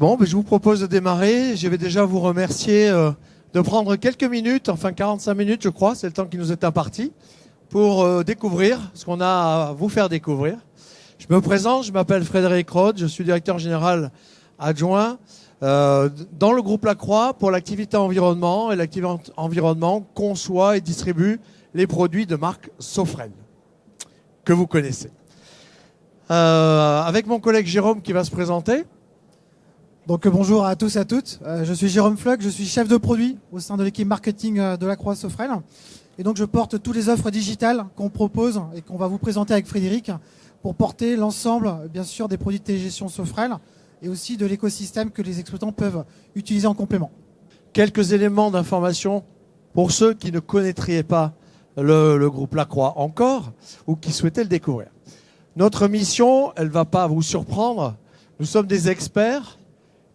Bon, je vous propose de démarrer. Je vais déjà vous remercier de prendre quelques minutes, enfin 45 minutes je crois, c'est le temps qui nous est imparti, pour découvrir ce qu'on a à vous faire découvrir. Je me présente, je m'appelle Frédéric Rode, je suis directeur général adjoint dans le groupe Lacroix pour l'activité environnement. Et l'activité environnement conçoit et distribue les produits de marque Sofrel, que vous connaissez. Avec mon collègue Jérôme qui va se présenter. Donc bonjour à tous et à toutes, je suis Jérôme Floch, je suis chef de produit au sein de l'équipe marketing de Lacroix Sofrel. Et donc je porte toutes les offres digitales qu'on propose et qu'on va vous présenter avec Frédéric pour porter l'ensemble, bien sûr, des produits de télégestion Sofrel et aussi de l'écosystème que les exploitants peuvent utiliser en complément. Quelques éléments d'information pour ceux qui ne connaîtraient pas le groupe Lacroix encore ou qui souhaitaient le découvrir. Notre mission, elle ne va pas vous surprendre. Nous sommes des experts,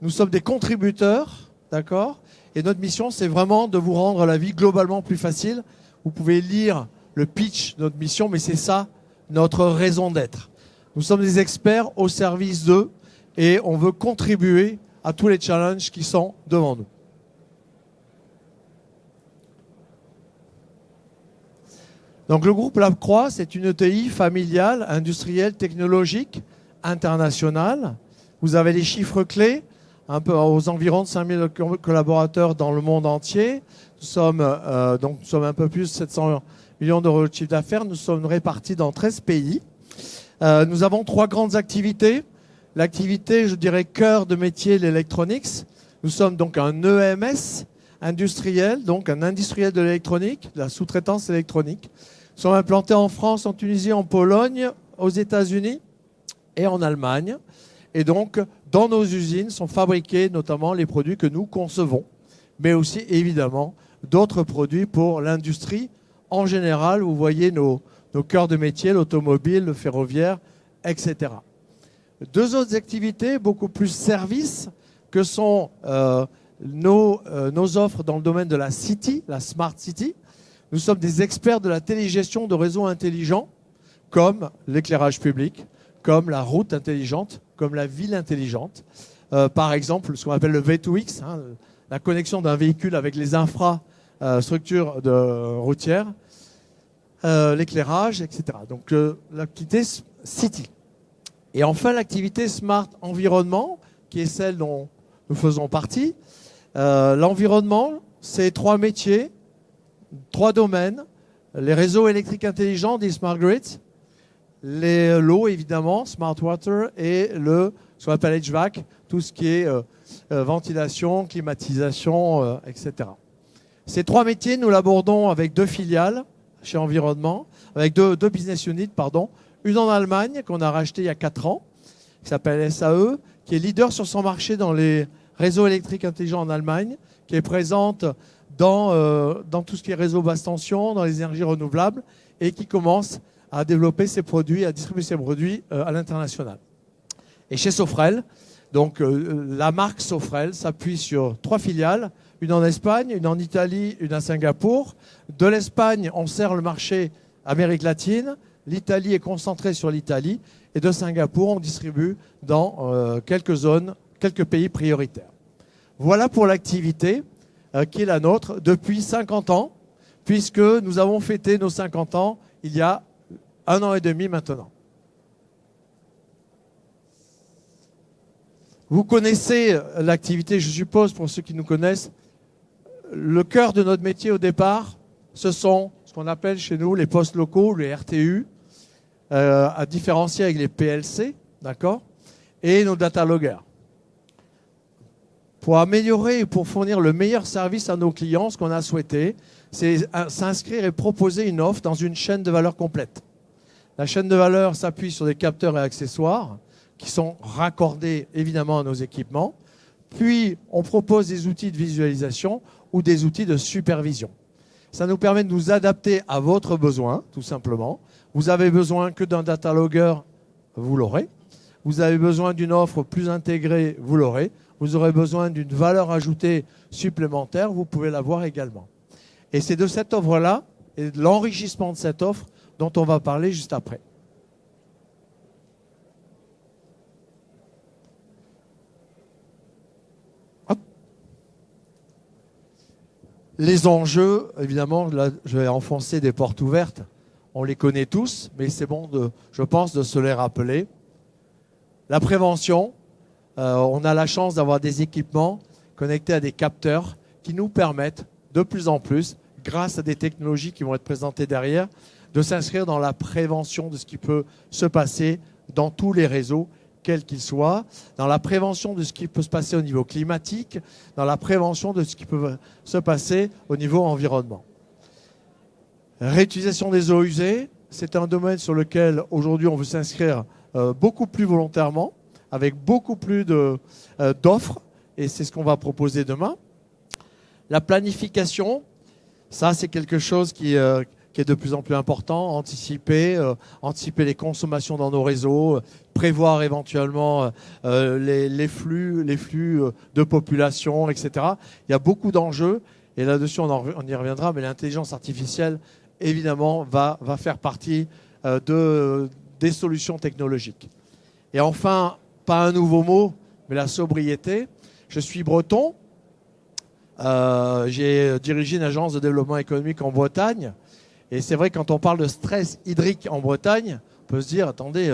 nous sommes des contributeurs, d'accord ? Et notre mission, c'est vraiment de vous rendre la vie globalement plus facile. Vous pouvez lire le pitch de notre mission, mais c'est ça notre raison d'être. Nous sommes des experts au service d'eux et on veut contribuer à tous les challenges qui sont devant nous. Donc le groupe Lacroix, c'est une ETI familiale, industrielle, technologique, internationale. Vous avez les chiffres clés, un peu aux environs de 5000 collaborateurs dans le monde entier. Nous sommes un peu plus de 700 millions d'euros de chiffre d'affaires. Nous sommes répartis dans 13 pays. Nous avons 3 grandes activités. L'activité, je dirais, cœur de métier, l'électronics. Nous sommes donc un EMS industriel, donc un industriel de l'électronique, de la sous-traitance électronique. Nous sommes implantés en France, en Tunisie, en Pologne, aux États-Unis et en Allemagne. Et donc, dans nos usines sont fabriqués notamment les produits que nous concevons, mais aussi évidemment d'autres produits pour l'industrie en général. Vous voyez nos cœurs de métier, l'automobile, le ferroviaire, etc. 2 autres activités, beaucoup plus services, que sont nos offres dans le domaine de la City, la Smart City. Nous sommes des experts de la télégestion de réseaux intelligents, comme l'éclairage public, comme la route intelligente, comme la ville intelligente. Par exemple, ce qu'on appelle le V2X, la connexion d'un véhicule avec les infrastructures routières, l'éclairage, etc. Donc l'activité City. Et enfin, l'activité Smart Environnement, qui est celle dont nous faisons partie. L'environnement, c'est 3 métiers, 3 domaines. Les réseaux électriques intelligents, des smart grids, l'eau évidemment, smart water, et ce qu'on appelle HVAC, tout ce qui est ventilation, climatisation, etc. Ces 3 métiers, nous l'abordons avec 2 filiales chez Environnement, avec deux business units, pardon. Une en Allemagne qu'on a racheté il y a 4 ans, qui s'appelle SAE, qui est leader sur son marché dans les réseaux électriques intelligents en Allemagne, qui est présente dans tout ce qui est réseau basse tension, dans les énergies renouvelables, et qui commence à développer ses produits, à distribuer ses produits à l'international. Et chez Sofrel, donc la marque Sofrel s'appuie sur 3 filiales, une en Espagne, une en Italie, une à Singapour. De l'Espagne, on sert le marché Amérique latine. L'Italie est concentrée sur l'Italie. Et de Singapour, on distribue dans quelques zones, quelques pays prioritaires. Voilà pour l'activité qui est la nôtre depuis 50 ans, puisque nous avons fêté nos 50 ans il y a 1 an et demi maintenant. Vous connaissez l'activité, je suppose, pour ceux qui nous connaissent. Le cœur de notre métier au départ, ce sont ce qu'on appelle chez nous les postes locaux, les RTU, à différencier avec les PLC, d'accord, et nos data loggers. Pour améliorer et pour fournir le meilleur service à nos clients, ce qu'on a souhaité, c'est s'inscrire et proposer une offre dans une chaîne de valeur complète. La chaîne de valeur s'appuie sur des capteurs et accessoires qui sont raccordés évidemment à nos équipements. Puis, on propose des outils de visualisation ou des outils de supervision. Ça nous permet de nous adapter à votre besoin, tout simplement. Vous avez besoin que d'un data logger, vous l'aurez. Vous avez besoin d'une offre plus intégrée, vous l'aurez. Vous aurez besoin d'une valeur ajoutée supplémentaire, vous pouvez l'avoir également. Et c'est de cette offre-là et de l'enrichissement de cette offre dont on va parler juste après. Les enjeux, évidemment, là, je vais enfoncer des portes ouvertes. On les connaît tous, mais c'est bon, je pense, de se les rappeler. La prévention, on a la chance d'avoir des équipements connectés à des capteurs qui nous permettent de plus en plus, grâce à des technologies qui vont être présentées derrière, de s'inscrire dans la prévention de ce qui peut se passer dans tous les réseaux, quels qu'ils soient, dans la prévention de ce qui peut se passer au niveau climatique, dans la prévention de ce qui peut se passer au niveau environnement. Réutilisation des eaux usées, c'est un domaine sur lequel aujourd'hui on veut s'inscrire beaucoup plus volontairement, avec beaucoup plus d'offres, et c'est ce qu'on va proposer demain. La planification, ça c'est quelque chose qui est de plus en plus important, anticiper les consommations dans nos réseaux, prévoir éventuellement les flux de population, etc. Il y a beaucoup d'enjeux, et là-dessus on y reviendra, mais l'intelligence artificielle, évidemment, va faire partie des solutions technologiques. Et enfin, pas un nouveau mot, mais la sobriété. Je suis breton, j'ai dirigé une agence de développement économique en Bretagne, et c'est vrai que quand on parle de stress hydrique en Bretagne, on peut se dire, attendez,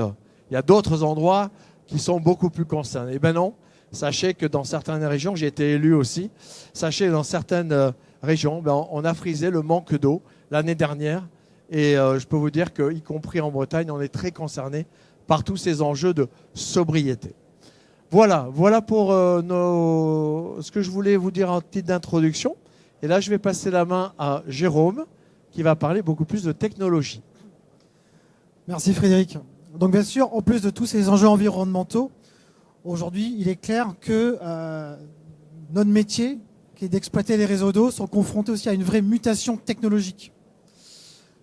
il y a d'autres endroits qui sont beaucoup plus concernés. Eh bien non, sachez que dans certaines régions, j'ai été élu aussi, sachez que dans certaines régions, on a frisé le manque d'eau l'année dernière, et je peux vous dire qu'y compris en Bretagne, on est très concerné par tous ces enjeux de sobriété. Voilà pour ce que je voulais vous dire en titre d'introduction. Et là, je vais passer la main à Jérôme, qui va parler beaucoup plus de technologie. Merci Frédéric. Donc bien sûr, en plus de tous ces enjeux environnementaux, aujourd'hui, il est clair que notre métier, qui est d'exploiter les réseaux d'eau, sont confrontés aussi à une vraie mutation technologique.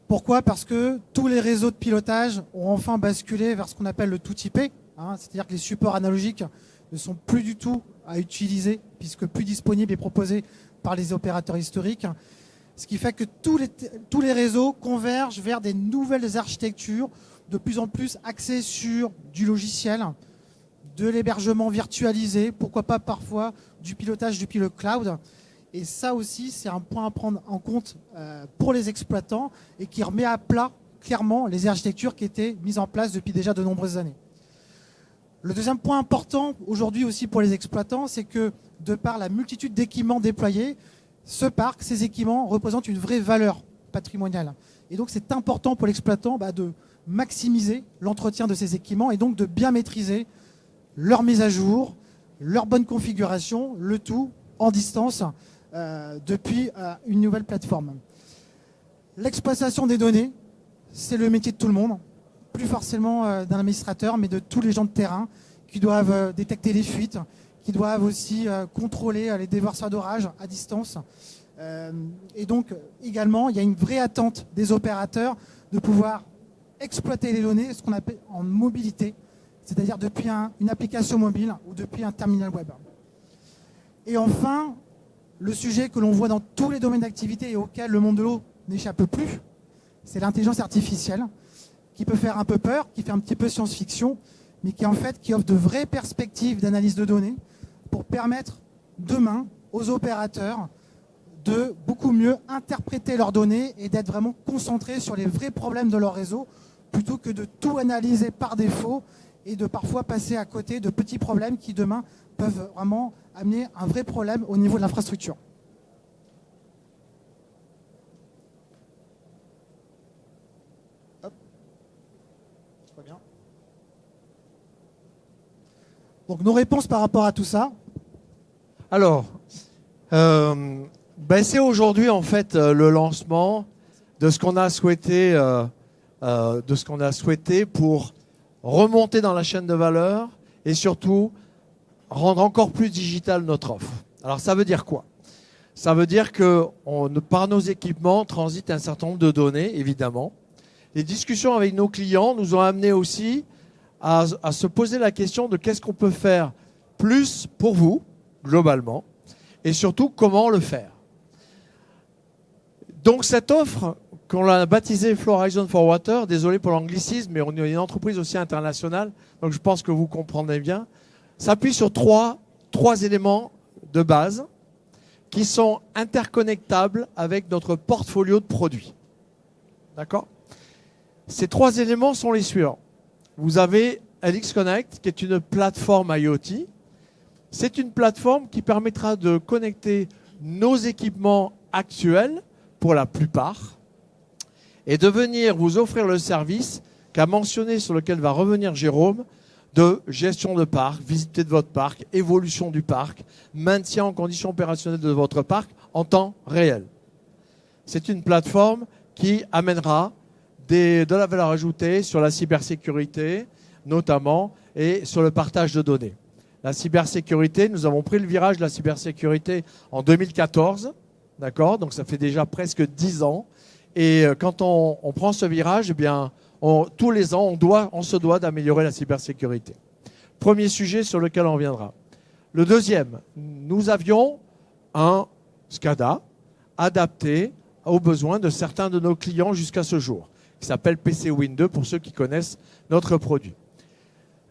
Pourquoi ? Parce que tous les réseaux de pilotage ont enfin basculé vers ce qu'on appelle le tout IP, c'est-à-dire que les supports analogiques ne sont plus du tout à utiliser, puisque plus disponibles et proposés par les opérateurs historiques. Ce qui fait que tous les réseaux convergent vers des nouvelles architectures, de plus en plus axées sur du logiciel, de l'hébergement virtualisé, pourquoi pas parfois du pilotage du pilote cloud. Et ça aussi, c'est un point à prendre en compte pour les exploitants et qui remet à plat clairement les architectures qui étaient mises en place depuis déjà de nombreuses années. Le deuxième point important aujourd'hui aussi pour les exploitants, c'est que de par la multitude d'équipements déployés, ce parc, ces équipements représentent une vraie valeur patrimoniale. Et donc c'est important pour l'exploitant de maximiser l'entretien de ces équipements et donc de bien maîtriser leur mise à jour, leur bonne configuration, le tout en distance depuis une nouvelle plateforme. L'exploitation des données, c'est le métier de tout le monde, plus forcément d'un administrateur, mais de tous les gens de terrain qui doivent détecter les fuites, qui doivent aussi contrôler les déversoirs d'orage à distance. Et donc également, il y a une vraie attente des opérateurs de pouvoir exploiter les données, ce qu'on appelle en mobilité, c'est-à-dire depuis une application mobile ou depuis un terminal web. Et enfin, le sujet que l'on voit dans tous les domaines d'activité et auquel le monde de l'eau n'échappe plus, c'est l'intelligence artificielle, qui peut faire un peu peur, qui fait un petit peu science-fiction, mais qui offre de vraies perspectives d'analyse de données pour permettre demain aux opérateurs de beaucoup mieux interpréter leurs données et d'être vraiment concentrés sur les vrais problèmes de leur réseau, plutôt que de tout analyser par défaut et de parfois passer à côté de petits problèmes qui demain peuvent vraiment amener un vrai problème au niveau de l'infrastructure. Bien. Donc nos réponses par rapport à tout ça. Alors, c'est aujourd'hui en fait le lancement de ce qu'on a souhaité, pour remonter dans la chaîne de valeur et surtout rendre encore plus digital notre offre. Alors ça veut dire quoi ? Ça veut dire que par nos équipements transite un certain nombre de données, évidemment. Les discussions avec nos clients nous ont amené aussi à se poser la question de qu'est-ce qu'on peut faire plus pour vous, globalement, et surtout comment le faire. Donc cette offre, qu'on l'a baptisée Flow Horizon for Water, désolé pour l'anglicisme, mais on est une entreprise aussi internationale, donc je pense que vous comprendrez bien, s'appuie sur trois éléments de base. qui sont interconnectables avec notre portfolio de produits. D'accord ? Ces 3 éléments sont les suivants. Vous avez LX Connect, qui est une plateforme IoT. C'est une plateforme qui permettra de connecter nos équipements actuels, pour la plupart, et de venir vous offrir le service qu'a mentionné, sur lequel va revenir Jérôme, de gestion de parc, visite de votre parc, évolution du parc, maintien en condition opérationnelle de votre parc en temps réel. C'est une plateforme qui amènera de la valeur ajoutée sur la cybersécurité, notamment, et sur le partage de données. La cybersécurité, nous avons pris le virage de la cybersécurité en 2014, d'accord ? Donc ça fait déjà presque 10 ans. Et quand on prend ce virage, eh bien, tous les ans, on se doit d'améliorer la cybersécurité. Premier sujet sur lequel on reviendra. Le deuxième, nous avions un SCADA adapté aux besoins de certains de nos clients jusqu'à ce jour, qui s'appelle PC Win 2 pour ceux qui connaissent notre produit.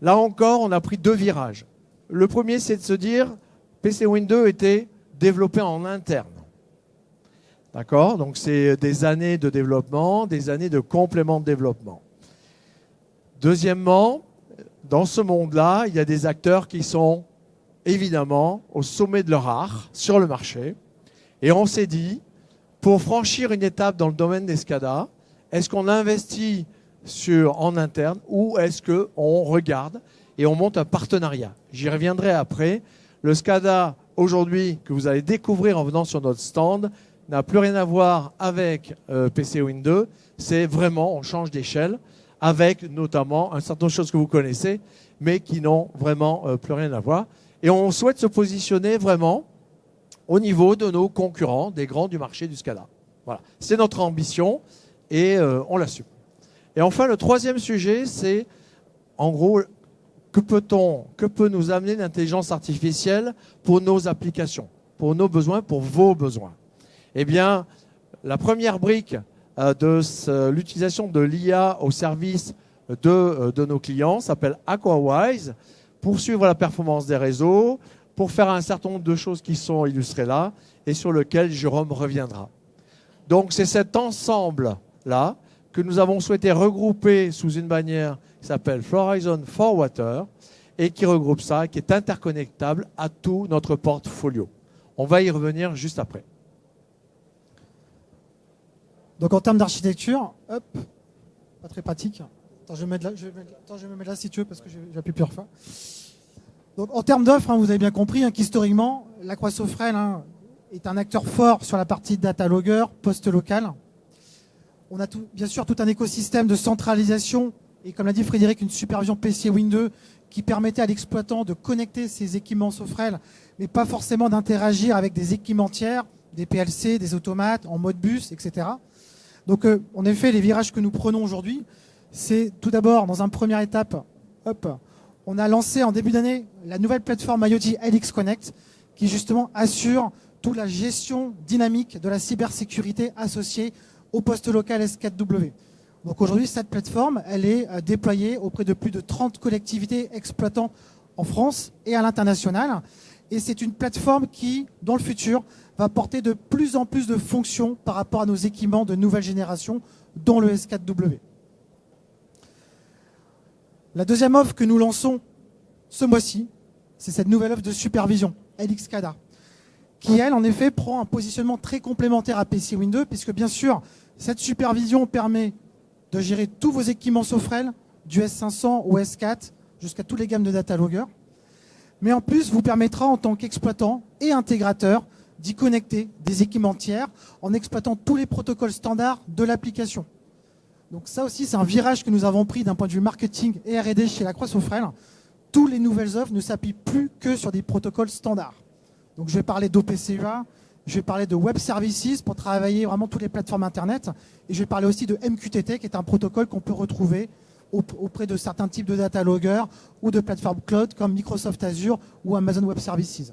Là encore, on a pris 2 virages. Le premier, c'est de se dire, PC Win 2 était développé en interne. D'accord ? Donc, c'est des années de développement, des années de complément de développement. Deuxièmement, dans ce monde-là, il y a des acteurs qui sont évidemment au sommet de leur art sur le marché. Et on s'est dit, pour franchir une étape dans le domaine des SCADA, est-ce qu'on investit en interne ou est-ce qu'on regarde et on monte un partenariat ? J'y reviendrai après. Le SCADA, aujourd'hui, que vous allez découvrir en venant sur notre stand, n'a plus rien à voir avec PC Win 2. C'est vraiment, on change d'échelle avec notamment un certain nombre de choses que vous connaissez, mais qui n'ont vraiment plus rien à voir. Et on souhaite se positionner vraiment au niveau de nos concurrents, des grands du marché du SCADA. Voilà, c'est notre ambition et on l'assume. Et enfin, le troisième sujet, c'est en gros, que peut nous amener l'intelligence artificielle pour nos applications, pour nos besoins, pour vos besoins ? Eh bien, la première brique de l'utilisation de l'IA au service de nos clients s'appelle AquaWise, pour suivre la performance des réseaux, pour faire un certain nombre de choses qui sont illustrées là et sur lequel Jérôme reviendra. Donc, c'est cet ensemble-là que nous avons souhaité regrouper sous une bannière qui s'appelle Horizon for Water et qui regroupe ça, qui est interconnectable à tout notre portfolio. On va y revenir juste après. Donc en termes d'architecture, hop, pas très pratique. Attends, je vais me mettre là si tu veux parce que j'ai appuyé plusieurs fois. Donc en termes d'offres, vous avez bien compris qu'historiquement, La Croix-Sofrel est un acteur fort sur la partie data logger, poste local. On a bien sûr tout un écosystème de centralisation et comme l'a dit Frédéric, une supervision PC Win 2 qui permettait à l'exploitant de connecter ses équipements Sofrel, mais pas forcément d'interagir avec des équipements tiers, des PLC, des automates, en mode bus, etc. Donc, en effet, les virages que nous prenons aujourd'hui, c'est tout d'abord, dans une première étape, on a lancé en début d'année la nouvelle plateforme IoT LX Connect, qui justement assure toute la gestion dynamique de la cybersécurité associée au poste local S4W. Donc aujourd'hui, cette plateforme, elle est déployée auprès de plus de 30 collectivités exploitants en France et à l'international. Et c'est une plateforme qui, dans le futur, va porter de plus en plus de fonctions par rapport à nos équipements de nouvelle génération, dont le S4W. La deuxième offre que nous lançons ce mois-ci, c'est cette nouvelle offre de supervision, LX SCADA, qui, elle, en effet, prend un positionnement très complémentaire à PC Win 2, puisque, bien sûr, cette supervision permet de gérer tous vos équipements Sofrel, du S500 au S4, jusqu'à toutes les gammes de data logger. Mais en plus, vous permettra, en tant qu'exploitant et intégrateur, d'y connecter des équipements tiers en exploitant tous les protocoles standards de l'application. Donc ça aussi, c'est un virage que nous avons pris d'un point de vue marketing et R&D chez La Croix-Sofrel. Toutes les nouvelles offres ne s'appuient plus que sur des protocoles standards. Donc je vais parler d'OPCUA, je vais parler de Web Services pour travailler vraiment toutes les plateformes Internet, et je vais parler aussi de MQTT, qui est un protocole qu'on peut retrouver auprès de certains types de data loggers ou de plateformes cloud comme Microsoft Azure ou Amazon Web Services.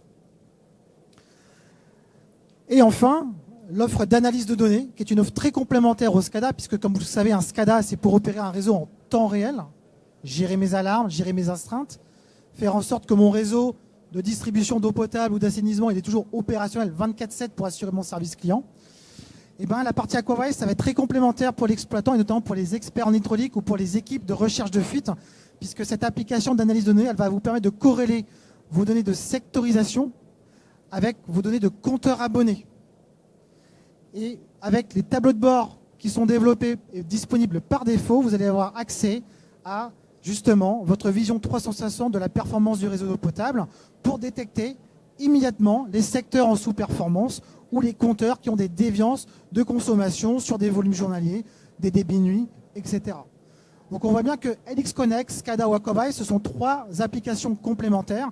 Et enfin, l'offre d'analyse de données, qui est une offre très complémentaire au SCADA, puisque comme vous le savez, un SCADA, c'est pour opérer un réseau en temps réel, gérer mes alarmes, gérer mes astreintes, faire en sorte que mon réseau de distribution d'eau potable ou d'assainissement, il est toujours opérationnel 24/7 pour assurer mon service client. Et ben, la partie Aquawise, ça va être très complémentaire pour l'exploitant et notamment pour les experts en hydraulique ou pour les équipes de recherche de fuite, puisque cette application d'analyse de données, elle va vous permettre de corréler vos données de sectorisation avec vos données de compteurs abonnés. Et avec les tableaux de bord qui sont développés et disponibles par défaut, vous allez avoir accès à justement votre vision 360 de la performance du réseau d'eau potable pour détecter immédiatement les secteurs en sous-performance ou les compteurs qui ont des déviances de consommation sur des volumes journaliers, des débits nuits, etc. Donc on voit bien que LX Connect, SCADA ou Aquawise, ce sont 3 applications complémentaires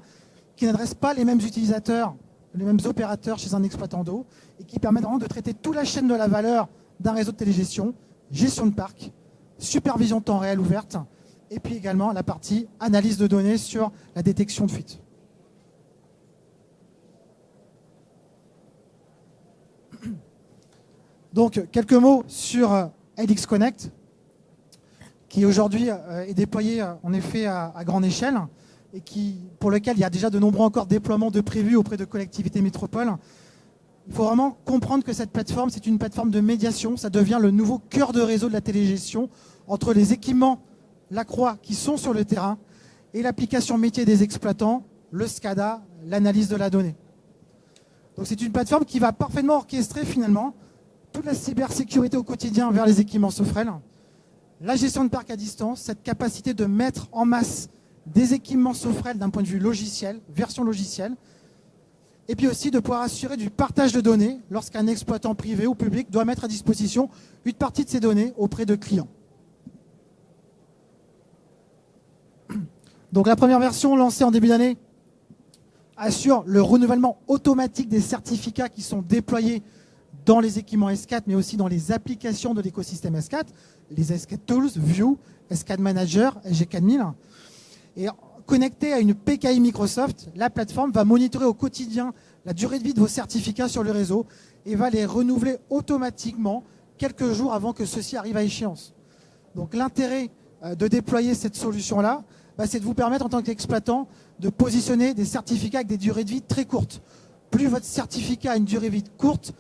qui n'adressent pas les mêmes utilisateurs, les mêmes opérateurs chez un exploitant d'eau et qui permettent vraiment de traiter toute la chaîne de la valeur d'un réseau de télégestion, gestion de parc, supervision temps réel ouverte et puis également la partie analyse de données sur la détection de fuite. Donc, quelques mots sur LX Connect, qui aujourd'hui est déployé en effet à grande échelle et pour lequel il y a déjà de nombreux encore déploiements de prévus auprès de collectivités métropoles. Il faut vraiment comprendre que cette plateforme, c'est une plateforme de médiation. Ça devient le nouveau cœur de réseau de la télégestion entre les équipements Lacroix qui sont sur le terrain et l'application métier des exploitants, le SCADA, l'analyse de la donnée. Donc c'est une plateforme qui va parfaitement orchestrer finalement toute la cybersécurité au quotidien vers les équipements Sofrel, la gestion de parc à distance, cette capacité de mettre en masse des équipements Sofrel d'un point de vue logiciel, version logicielle, et puis aussi de pouvoir assurer du partage de données lorsqu'un exploitant privé ou public doit mettre à disposition une partie de ses données auprès de clients. Donc la première version lancée en début d'année assure le renouvellement automatique des certificats qui sont déployés dans les équipements S4, mais aussi dans les applications de l'écosystème S4, les S4 Tools, View, S4 Manager, SG4000. Et connecté à une PKI Microsoft, la plateforme va monitorer au quotidien la durée de vie de vos certificats sur le réseau et va les renouveler automatiquement quelques jours avant que ceux-ci arrivent à échéance. Donc l'intérêt de déployer cette solution-là, c'est de vous permettre en tant qu'exploitant de positionner des certificats avec des durées de vie très courtes. Plus votre certificat a une durée de vie courte,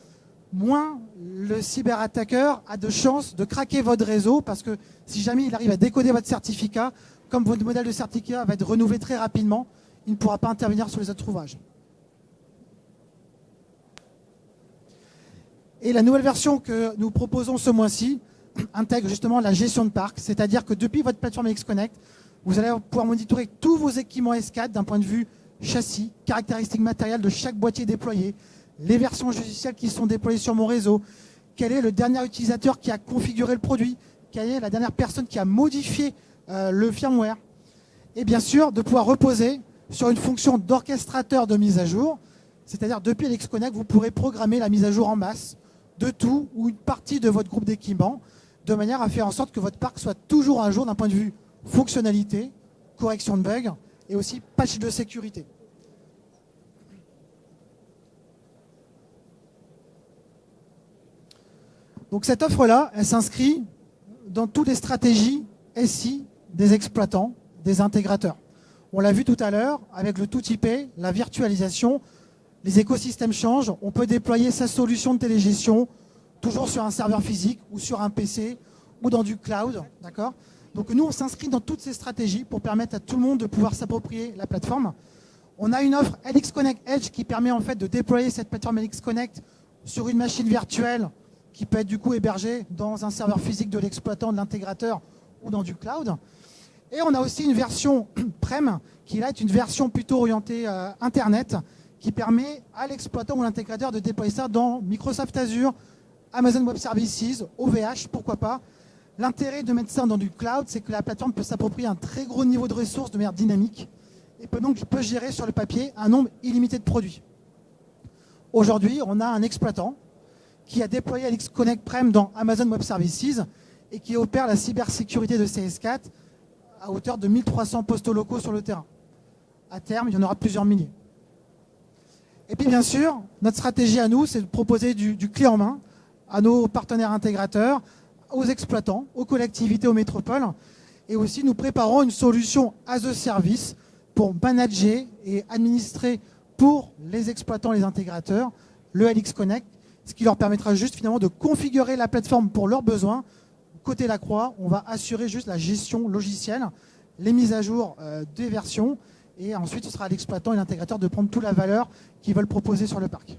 moins le cyberattaqueur a de chances de craquer votre réseau parce que si jamais il arrive à décoder votre certificat, comme votre modèle de certificat va être renouvelé très rapidement, il ne pourra pas intervenir sur les autres ouvrages. Et la nouvelle version que nous proposons ce mois-ci intègre justement la gestion de parc, c'est-à-dire que depuis votre plateforme LX Connect, vous allez pouvoir monitorer tous vos équipements S4 d'un point de vue châssis, caractéristiques matérielles de chaque boîtier déployé, les versions logicielles qui sont déployées sur mon réseau, quel est le dernier utilisateur qui a configuré le produit, quelle est la dernière personne qui a modifié le firmware, et bien sûr de pouvoir reposer sur une fonction d'orchestrateur de mise à jour, c'est-à-dire depuis LX Connect, vous pourrez programmer la mise à jour en masse de tout ou une partie de votre groupe d'équipements, de manière à faire en sorte que votre parc soit toujours à jour d'un point de vue fonctionnalité, correction de bugs et aussi patch de sécurité. Donc cette offre-là, elle s'inscrit dans toutes les stratégies SI des exploitants, des intégrateurs. On l'a vu tout à l'heure avec le tout IP, la virtualisation, les écosystèmes changent, on peut déployer sa solution de télégestion toujours sur un serveur physique ou sur un PC ou dans du cloud, d'accord ? Donc nous, on s'inscrit dans toutes ces stratégies pour permettre à tout le monde de pouvoir s'approprier la plateforme. On a une offre LX Connect Edge qui permet en fait de déployer cette plateforme LX Connect sur une machine virtuelle qui peut être du coup hébergée dans un serveur physique de l'exploitant, de l'intégrateur ou dans du cloud. Et on a aussi une version Prem qui là est une version plutôt orientée Internet qui permet à l'exploitant ou l'intégrateur de déployer ça dans Microsoft Azure, Amazon Web Services, OVH, pourquoi pas. L'intérêt de mettre ça dans du cloud, c'est que la plateforme peut s'approprier un très gros niveau de ressources de manière dynamique et peut gérer sur le papier un nombre illimité de produits. Aujourd'hui, on a un exploitant qui a déployé LX Connect Prem dans Amazon Web Services et qui opère la cybersécurité de CS4 à hauteur de 1300 postes locaux sur le terrain. À terme, il y en aura plusieurs milliers. Et puis bien sûr, notre stratégie à nous, c'est de proposer du clé en main à nos partenaires intégrateurs, aux exploitants, aux collectivités, aux métropoles. Et aussi, nous préparons une solution as a service pour manager et administrer pour les exploitants, les intégrateurs, le LX Connect, ce qui leur permettra juste finalement de configurer la plateforme pour leurs besoins. Côté Lacroix, on va assurer juste la gestion logicielle, les mises à jour des versions, et ensuite ce sera à l'exploitant et l'intégrateur de prendre toute la valeur qu'ils veulent proposer sur le parc.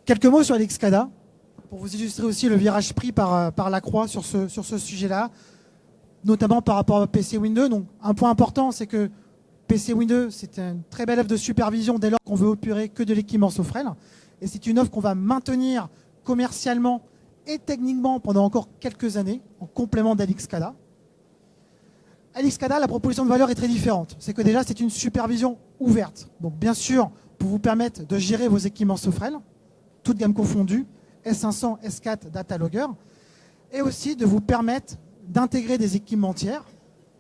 Quelques mots sur l'XCADA, pour vous illustrer aussi le virage pris par Lacroix sur ce sujet-là, notamment par rapport à PC Windows. Donc, un point important, c'est que PC Windows, c'est une très belle offre de supervision dès lors qu'on veut opérer que de l'équipement Sofrel. Et c'est une offre qu'on va maintenir commercialement et techniquement pendant encore quelques années, en complément d'LXCADA. À l'XCADA, la proposition de valeur est très différente. C'est que déjà, c'est une supervision ouverte. Donc, bien sûr, pour vous permettre de gérer vos équipements Sofrel, toute gamme confondue, S500, S4, Datalogger, et aussi de vous permettre d'intégrer des équipements tiers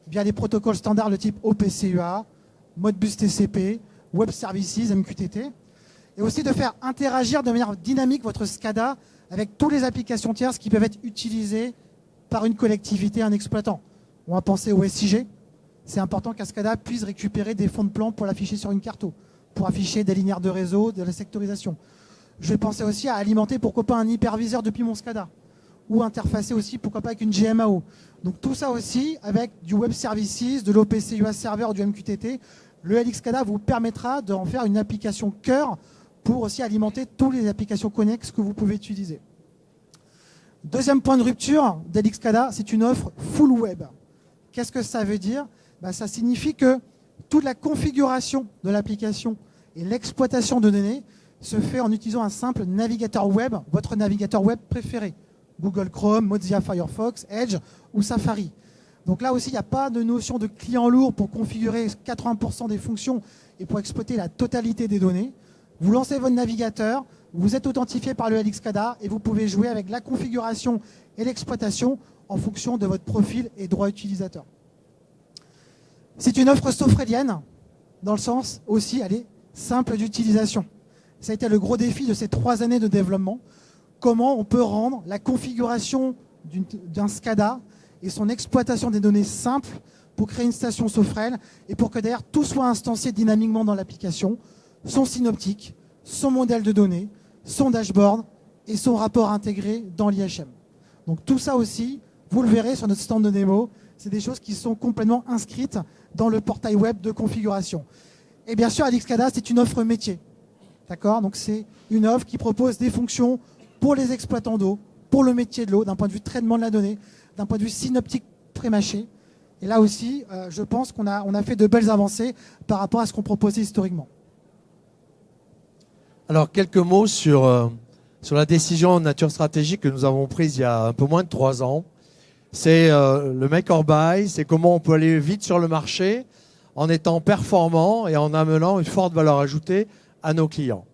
via des protocoles standards de type OPC-UA, Modbus TCP, Web Services, MQTT, et aussi de faire interagir de manière dynamique votre SCADA avec toutes les applications tierces qui peuvent être utilisées par une collectivité, un exploitant. On va penser au SIG. C'est important qu'un SCADA puisse récupérer des fonds de plan pour l'afficher sur une carte, pour afficher des linéaires de réseau, de la sectorisation. Je vais penser aussi à alimenter, pourquoi pas, un hyperviseur depuis mon SCADA, ou interfacer aussi, pourquoi pas, avec une GMAO. Donc tout ça aussi, avec du Web Services, de l'OPC UA Server, du MQTT, le LXCADA vous permettra d'en faire une application cœur pour aussi alimenter toutes les applications connexes que vous pouvez utiliser. Deuxième point de rupture d'LXCADA, c'est une offre full web. Qu'est-ce que ça veut dire? Ça signifie que toute la configuration de l'application et l'exploitation de données se fait en utilisant un simple navigateur web, votre navigateur web préféré. Google Chrome, Mozilla Firefox, Edge ou Safari. Donc là aussi, il n'y a pas de notion de client lourd pour configurer 80% des fonctions et pour exploiter la totalité des données. Vous lancez votre navigateur, vous êtes authentifié par le LXCADA et vous pouvez jouer avec la configuration et l'exploitation en fonction de votre profil et droit utilisateur. C'est une offre sofrelienne, dans le sens aussi, elle est simple d'utilisation. Ça a été le gros défi de ces 3 années de développement. Comment on peut rendre la configuration d'un SCADA et son exploitation des données simple pour créer une station Sofrel et pour que derrière tout soit instancié dynamiquement dans l'application, son synoptique, son modèle de données, son dashboard et son rapport intégré dans l'IHM. Donc tout ça aussi, vous le verrez sur notre stand de démo, c'est des choses qui sont complètement inscrites dans le portail web de configuration. Et bien sûr, LXCADA, c'est une offre métier. D'accord? Donc c'est une offre qui propose des fonctions pour les exploitants d'eau, pour le métier de l'eau, d'un point de vue traitement de la donnée, d'un point de vue synoptique prémâché. Et là aussi, je pense qu'on a fait de belles avancées par rapport à ce qu'on proposait historiquement. Alors, quelques mots sur la décision de nature stratégique que nous avons prise il y a un peu moins de 3 ans. C'est le make or buy, c'est comment on peut aller vite sur le marché en étant performant et en amenant une forte valeur ajoutée à nos clients.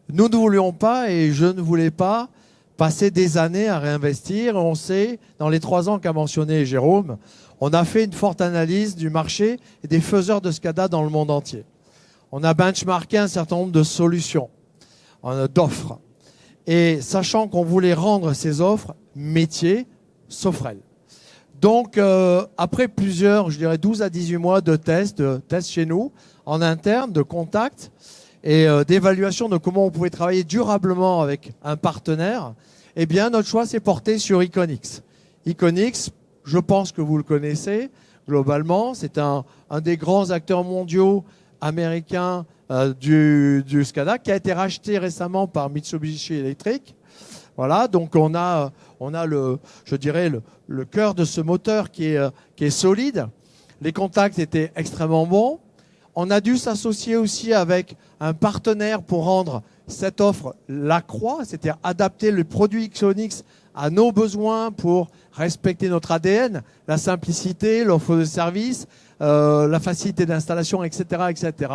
Nous ne voulions pas, et je ne voulais pas, passer des années à réinvestir. On sait, dans les 3 ans qu'a mentionné Jérôme, on a fait une forte analyse du marché et des faiseurs de SCADA dans le monde entier. On a benchmarké un certain nombre de solutions, d'offres. Et sachant qu'on voulait rendre ces offres métiers Sofrel. Donc, après plusieurs, je dirais 12 à 18 mois de tests chez nous, en interne, de contacts, et d'évaluation de comment on pouvait travailler durablement avec un partenaire, eh bien, notre choix s'est porté sur Iconix. Iconix, je pense que vous le connaissez globalement, c'est un des grands acteurs mondiaux américains du SCADA qui a été racheté récemment par Mitsubishi Electric. Voilà, donc on a je dirais le cœur de ce moteur qui est solide. Les contacts étaient extrêmement bons. On a dû s'associer aussi avec un partenaire pour rendre cette offre Lacroix, c'est-à-dire adapter le produit Iconix à nos besoins pour respecter notre ADN, la simplicité, l'offre de service, la facilité d'installation, etc., etc.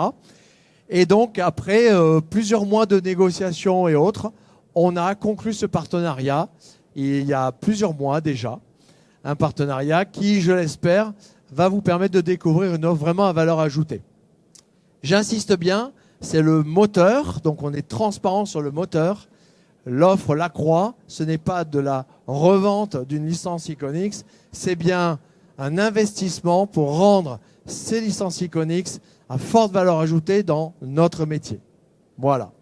Et donc, après plusieurs mois de négociations et autres, on a conclu ce partenariat il y a plusieurs mois déjà. Un partenariat qui, je l'espère, va vous permettre de découvrir une offre vraiment à valeur ajoutée. J'insiste bien, c'est le moteur, donc on est transparent sur le moteur. l'offre Lacroix, ce n'est pas de la revente d'une licence Iconix, c'est bien un investissement pour rendre ces licences Iconix à forte valeur ajoutée dans notre métier. Voilà.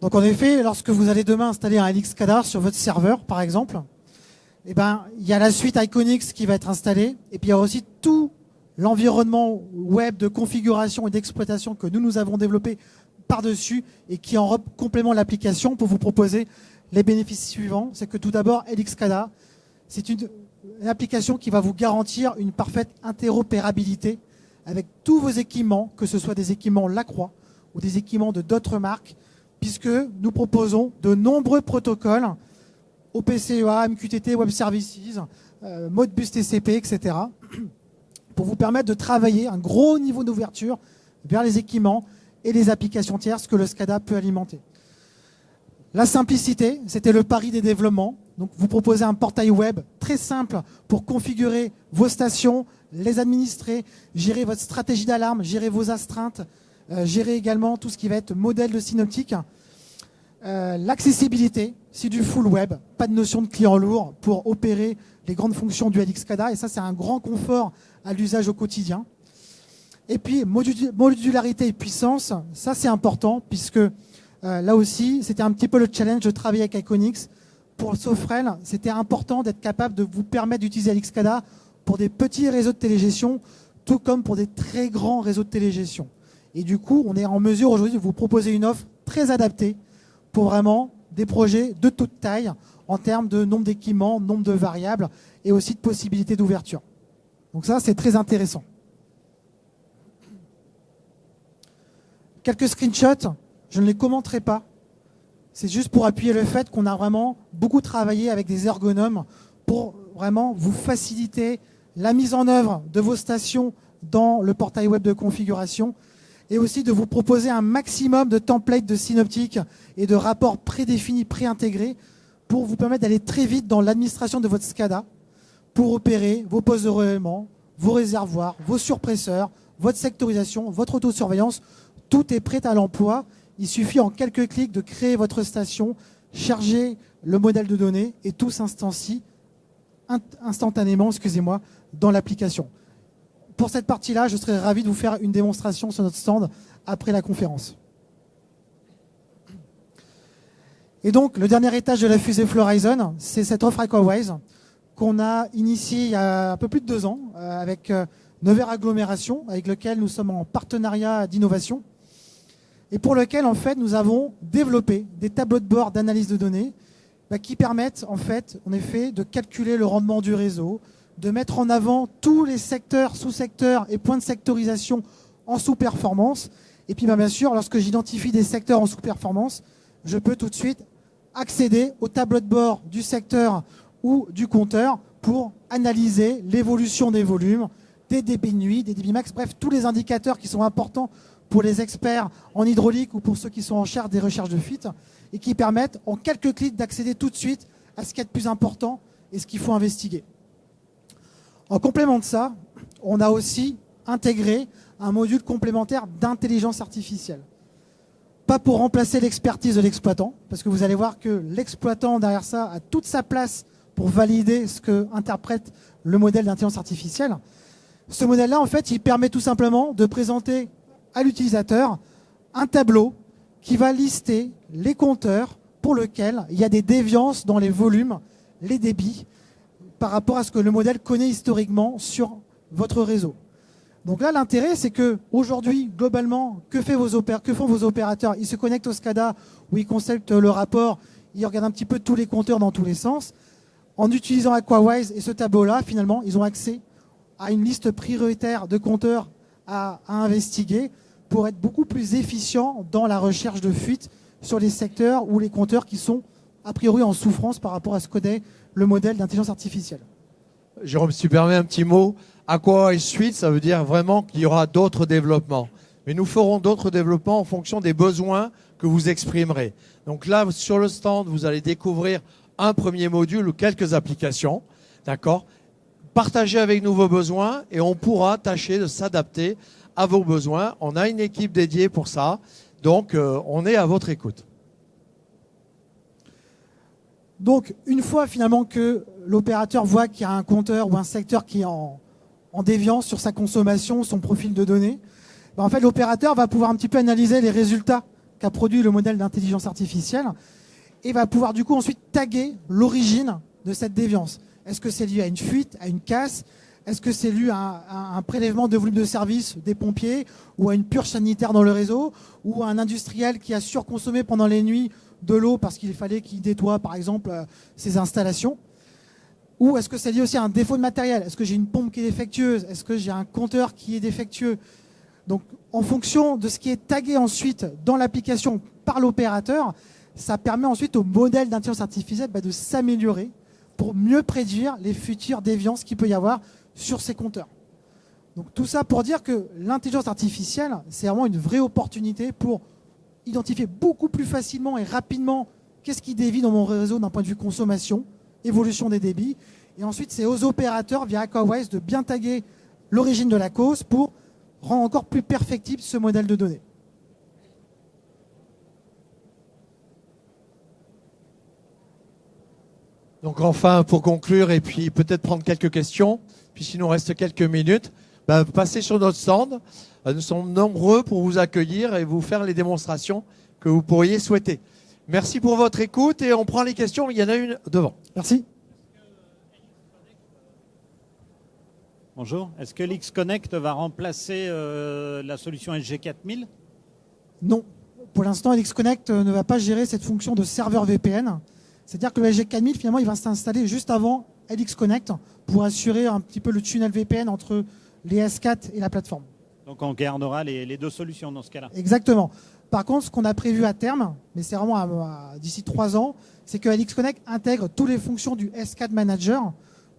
Donc en effet, lorsque vous allez demain installer un LXCADA sur votre serveur, par exemple, eh ben, il y a la suite Iconix qui va être installée, et puis il y a aussi tout l'environnement web de configuration et d'exploitation que nous avons développé par-dessus et qui enrobe complètement l'application pour vous proposer les bénéfices suivants. C'est que tout d'abord, LXCADA, c'est une application qui va vous garantir une parfaite interopérabilité avec tous vos équipements, que ce soit des équipements Lacroix ou des équipements de d'autres marques, puisque nous proposons de nombreux protocoles OPC-UA, MQTT, Web Services, Modbus TCP, etc., pour vous permettre de travailler un gros niveau d'ouverture vers les équipements et les applications tierces que le SCADA peut alimenter. La simplicité, c'était le pari des développements. Donc, vous proposez un portail web très simple pour configurer vos stations, les administrer, gérer votre stratégie d'alarme, gérer vos astreintes, gérer également tout ce qui va être modèle de synoptique. L'accessibilité, c'est du full web, pas de notion de client lourd pour opérer les grandes fonctions du LXCADA, et ça c'est un grand confort à l'usage au quotidien. Et puis modularité et puissance, ça c'est important puisque là aussi c'était un petit peu le challenge de travailler avec Iconix. Pour Sofrel, c'était important d'être capable de vous permettre d'utiliser LXCADA pour des petits réseaux de télégestion, tout comme pour des très grands réseaux de télégestion. Et du coup, on est en mesure aujourd'hui de vous proposer une offre très adaptée pour vraiment des projets de toute taille en termes de nombre d'équipements, nombre de variables et aussi de possibilités d'ouverture. Donc ça, c'est très intéressant. Quelques screenshots, je ne les commenterai pas. C'est juste pour appuyer le fait qu'on a vraiment beaucoup travaillé avec des ergonomes pour vraiment vous faciliter la mise en œuvre de vos stations dans le portail web de configuration et aussi de vous proposer un maximum de templates de synoptique et de rapports prédéfinis, préintégrés pour vous permettre d'aller très vite dans l'administration de votre SCADA pour opérer vos postes de relèvement, vos réservoirs, vos surpresseurs, votre sectorisation, votre autosurveillance. Tout est prêt à l'emploi. Il suffit en quelques clics de créer votre station, charger le modèle de données et tout s'instancie instantanément, dans l'application. Pour cette partie-là, je serais ravi de vous faire une démonstration sur notre stand après la conférence. Et donc, le dernier étage de la fusée Florizon, c'est cette offre Aquawise qu'on a initiée il y a un peu plus de 2 ans avec Nevers Agglomération, avec lequel nous sommes en partenariat d'innovation et pour lequel, en fait, nous avons développé des tableaux de bord d'analyse de données qui permettent, en fait, de calculer le rendement du réseau, de mettre en avant tous les secteurs, sous-secteurs et points de sectorisation en sous-performance. Et puis bien sûr, lorsque j'identifie des secteurs en sous-performance, je peux tout de suite accéder au tableau de bord du secteur ou du compteur pour analyser l'évolution des volumes, des débits de nuit, des débits max, bref, tous les indicateurs qui sont importants pour les experts en hydraulique ou pour ceux qui sont en charge des recherches de fuite et qui permettent en quelques clics d'accéder tout de suite à ce qui est de plus important et ce qu'il faut investiguer. En complément de ça, on a aussi intégré un module complémentaire d'intelligence artificielle. Pas pour remplacer l'expertise de l'exploitant, parce que vous allez voir que l'exploitant derrière ça a toute sa place pour valider ce que interprète le modèle d'intelligence artificielle. Ce modèle-là, en fait, il permet tout simplement de présenter à l'utilisateur un tableau qui va lister les compteurs pour lesquels il y a des déviances dans les volumes, les débits, par rapport à ce que le modèle connaît historiquement sur votre réseau. Donc là, l'intérêt, c'est que aujourd'hui, globalement, que font vos opérateurs? Ils se connectent au SCADA où ils consultent le rapport, ils regardent un petit peu tous les compteurs dans tous les sens. En utilisant Aquawise et ce tableau-là, finalement, ils ont accès à une liste prioritaire de compteurs à investiguer pour être beaucoup plus efficients dans la recherche de fuite sur les secteurs ou les compteurs qui sont a priori en souffrance par rapport à ce que connaît le modèle d'intelligence artificielle. Jérôme, si tu permets un petit mot, Aquawise Suite, ça veut dire vraiment qu'il y aura d'autres développements. Mais nous ferons d'autres développements en fonction des besoins que vous exprimerez. Donc là, sur le stand, vous allez découvrir un premier module ou quelques applications, d'accord, partagez avec nous vos besoins et on pourra tâcher de s'adapter à vos besoins. On a une équipe dédiée pour ça, donc on est à votre écoute. Donc, une fois finalement que l'opérateur voit qu'il y a un compteur ou un secteur qui est en déviance sur sa consommation, son profil de données, ben en fait, l'opérateur va pouvoir un petit peu analyser les résultats qu'a produit le modèle d'intelligence artificielle et va pouvoir du coup ensuite taguer l'origine de cette déviance. Est-ce que c'est lié à une fuite, à une casse? Est-ce que c'est lié à un prélèvement de volume de service des pompiers ou à une purge sanitaire dans le réseau ou à un industriel qui a surconsommé pendant les nuits de l'eau parce qu'il fallait qu'il nettoie par exemple ses installations? Ou est-ce que c'est lié aussi à un défaut de matériel? Est-ce que j'ai une pompe qui est défectueuse? Est-ce que j'ai un compteur qui est défectueux? Donc en fonction de ce qui est tagué ensuite dans l'application par l'opérateur, ça permet ensuite au modèle d'intelligence artificielle de s'améliorer pour mieux prédire les futures déviances qu'il peut y avoir sur ces compteurs. Donc tout ça pour dire que l'intelligence artificielle, c'est vraiment une vraie opportunité pour identifier beaucoup plus facilement et rapidement qu'est-ce qui dévie dans mon réseau d'un point de vue consommation, évolution des débits. Et ensuite, c'est aux opérateurs, via Aquawise, de bien taguer l'origine de la cause pour rendre encore plus perfectible ce modèle de données. Donc enfin, pour conclure et puis peut-être prendre quelques questions, puisqu'il nous reste quelques minutes, passez sur notre stand. Nous sommes nombreux pour vous accueillir et vous faire les démonstrations que vous pourriez souhaiter. Merci pour votre écoute et on prend les questions. Il y en a une devant. Merci. Bonjour. Est-ce que l'X-Connect va remplacer la solution SG4000? Non. Pour l'instant, LXConnect ne va pas gérer cette fonction de serveur VPN. C'est-à-dire que le SG4000, finalement, il va s'installer juste avant LXConnect pour assurer un petit peu le tunnel VPN entre les S4 et la plateforme. Donc on gardera les deux solutions dans ce cas-là. Exactement. Par contre, ce qu'on a prévu à terme, mais c'est vraiment d'ici 3 ans, c'est que LXConnect intègre toutes les fonctions du S4 Manager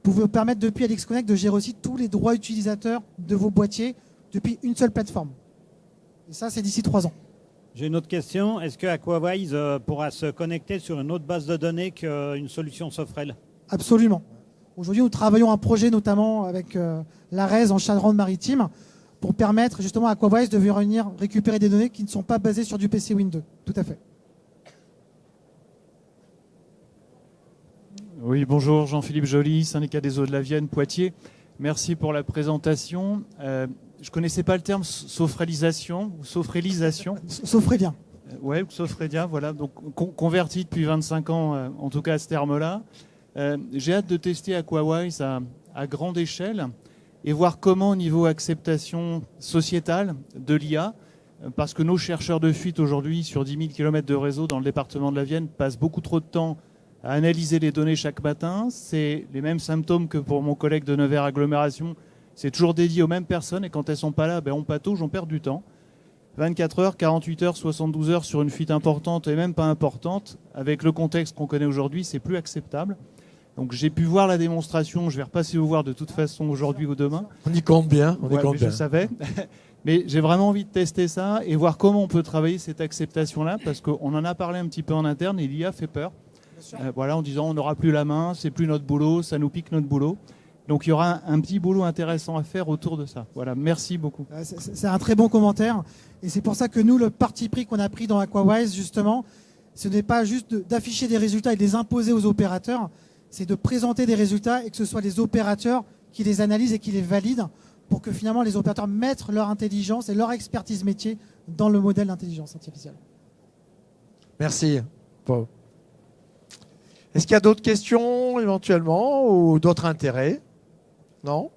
pour vous permettre depuis LXConnect de gérer aussi tous les droits utilisateurs de vos boîtiers depuis une seule plateforme. Et ça, c'est d'ici 3 ans. J'ai une autre question. Est-ce que Aquawise pourra se connecter sur une autre base de données qu'une solution Sofrel? Absolument. Aujourd'hui, nous travaillons un projet notamment avec l'ARES en Charente-Maritime pour permettre justement à Aquawise de venir récupérer des données qui ne sont pas basées sur du PC Win2. Tout à fait. Oui, bonjour, Jean-Philippe Joly, syndicat des eaux de la Vienne, Poitiers. Merci pour la présentation. Je ne connaissais pas le terme sofrélisation ou sofrélisation. Sofrélien. Oui, sofrélia, voilà. Donc converti depuis 25 ans, en tout cas à ce terme-là. J'ai hâte de tester Aquawise à grande échelle et voir comment au niveau acceptation sociétale de l'IA, parce que nos chercheurs de fuite aujourd'hui sur 10 000 km de réseau dans le département de la Vienne passent beaucoup trop de temps à analyser les données chaque matin. C'est les mêmes symptômes que pour mon collègue de Nevers Agglomération. C'est toujours dédié aux mêmes personnes et quand elles ne sont pas là, on patauge, on perd du temps. 24 heures, 48 heures, 72 heures sur une fuite importante et même pas importante, avec le contexte qu'on connaît aujourd'hui, c'est plus acceptable. Donc j'ai pu voir la démonstration, je vais repasser vous voir de toute façon aujourd'hui ou demain. On y compte bien, on y compte bien. Je savais. Mais j'ai vraiment envie de tester ça et voir comment on peut travailler cette acceptation-là, parce qu'on en a parlé un petit peu en interne et l'IA fait peur. En disant on n'aura plus la main, c'est plus notre boulot, ça nous pique notre boulot. Donc il y aura un petit boulot intéressant à faire autour de ça. Voilà, merci beaucoup. C'est un très bon commentaire. Et c'est pour ça que nous, le parti pris qu'on a pris dans Aquawise, justement, ce n'est pas juste d'afficher des résultats et de les imposer aux opérateurs, c'est de présenter des résultats et que ce soit les opérateurs qui les analysent et qui les valident pour que finalement les opérateurs mettent leur intelligence et leur expertise métier dans le modèle d'intelligence artificielle. Merci, Paul. Est-ce qu'il y a d'autres questions éventuellement ou d'autres intérêts? Non?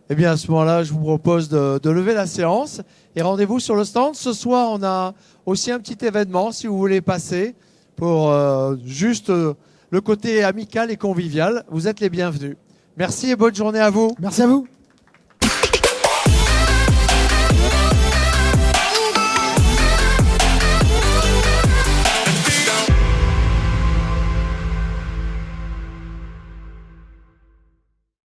Eh bien, à ce moment-là, je vous propose de lever la séance et rendez-vous sur le stand. Ce soir, on a aussi un petit événement, si vous voulez passer, pour juste le côté amical et convivial. Vous êtes les bienvenus. Merci et bonne journée à vous. Merci à vous.